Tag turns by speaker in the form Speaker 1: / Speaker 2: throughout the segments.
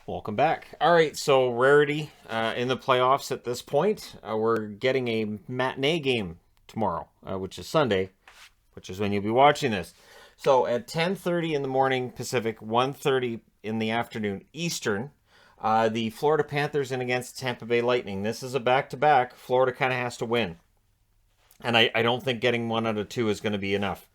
Speaker 1: Welcome back. All right, so rarity in the playoffs at this point. We're getting a matinee game tomorrow, which is Sunday, which is when you'll be watching this. So at 10:30 in the morning Pacific, 1:30 in the afternoon Eastern, the Florida Panthers in against Tampa Bay Lightning. This is a back-to-back. Florida kind of has to win. And I don't think getting 1 out of 2 is going to be enough.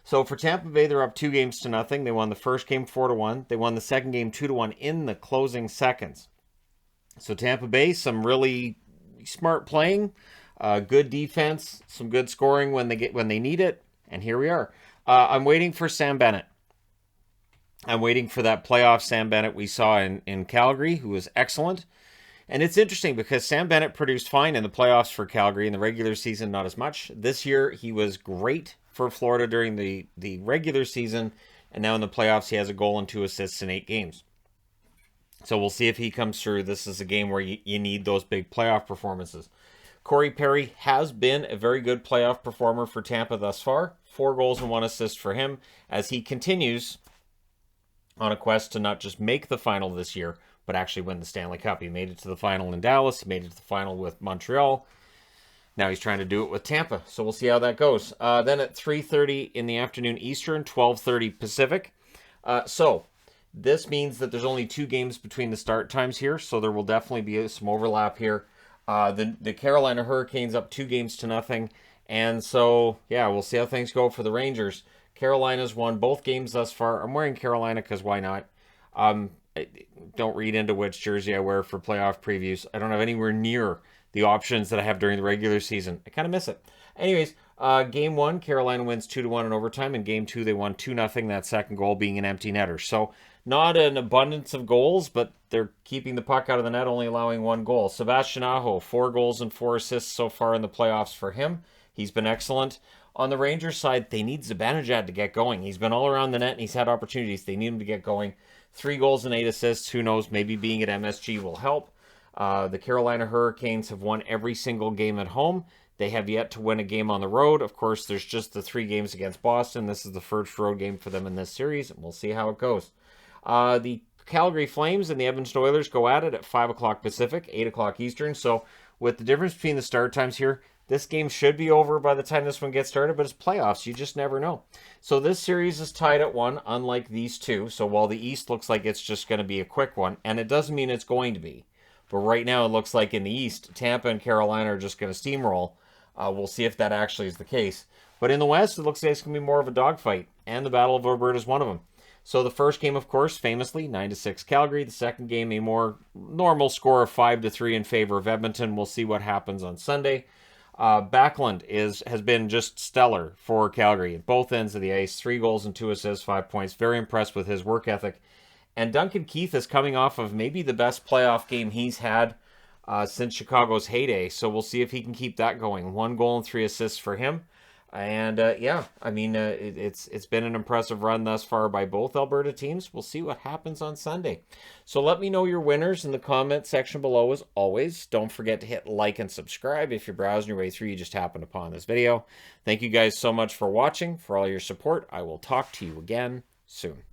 Speaker 1: So for Tampa Bay, they're up 2-0. They won the first game 4-1. They won the second game 2-1 in the closing seconds. So Tampa Bay, some really smart playing, good defense, some good scoring when they need it, and here we are. I'm waiting for Sam Bennett. I'm waiting for that playoff Sam Bennett we saw in Calgary, who was excellent. And it's interesting because Sam Bennett produced fine in the playoffs for Calgary. In the regular season, not as much. This year, he was great for Florida during the regular season. And now in the playoffs, he has a goal and 2 assists in 8 games. So we'll see if he comes through. This is a game where you need those big playoff performances. Corey Perry has been a very good playoff performer for Tampa thus far. 4 goals and 1 assist for him as he continues on a quest to not just make the final this year, but actually win the Stanley Cup. He made it to the final in Dallas. He made it to the final with Montreal. Now he's trying to do it with Tampa. So we'll see how that goes. Then at 3:30 in the afternoon Eastern, 12:30 Pacific. So this means that there's only 2 games between the start times here. So there will definitely be some overlap here. The Carolina Hurricanes up 2-0. And so, yeah, we'll see how things go for the Rangers. Carolina's won both games thus far. I'm wearing Carolina because why not? Don't read into which jersey I wear for playoff previews. I don't have anywhere near the options that I have during the regular season. I kind of miss it. Anyways, game 1, Carolina wins 2-1 in overtime. In game 2, they won 2-0, that second goal being an empty netter. So not an abundance of goals, but they're keeping the puck out of the net, only allowing 1 goal. Sebastian Aho, 4 goals and 4 assists so far in the playoffs for him. He's been excellent. On the Rangers side, they need Zibanejad to get going. He's been all around the net, and he's had opportunities. They need him to get going. 3 goals and 8 assists. Who knows? Maybe being at MSG will help. The Carolina Hurricanes have won every single game at home. They have yet to win a game on the road. Of course, there's just the 3 games against Boston. This is the first road game for them in this series, and we'll see how it goes. The Calgary Flames and the Edmonton Oilers go at it at 5 o'clock Pacific, 8 o'clock Eastern. So with the difference between the start times here, this game should be over by the time this one gets started, but it's playoffs. You just never know. So this series is tied at 1, unlike these two. So while the East looks like it's just going to be a quick one, and it doesn't mean it's going to be, but right now it looks like in the East, Tampa and Carolina are just going to steamroll. We'll see if that actually is the case. But in the West, it looks like it's going to be more of a dogfight, and the Battle of Alberta is one of them. So the first game, of course, famously, 9-6 Calgary. The second game, a more normal score of 5-3 in favor of Edmonton. We'll see what happens on Sunday. Backlund has been just stellar for Calgary at both ends of the ice. 3 goals and 2 assists, 5 points. Very impressed with his work ethic. And Duncan Keith is coming off of maybe the best playoff game he's had since Chicago's heyday. So we'll see if he can keep that going. 1 goal and 3 assists for him. And yeah, I mean, it's been an impressive run thus far by both Alberta teams. We'll see what happens on Sunday. So let me know your winners in the comment section below as always. Don't forget to hit like and subscribe if you're browsing your way through. You just happened upon this video. Thank you guys so much for watching, for all your support. I will talk to you again soon.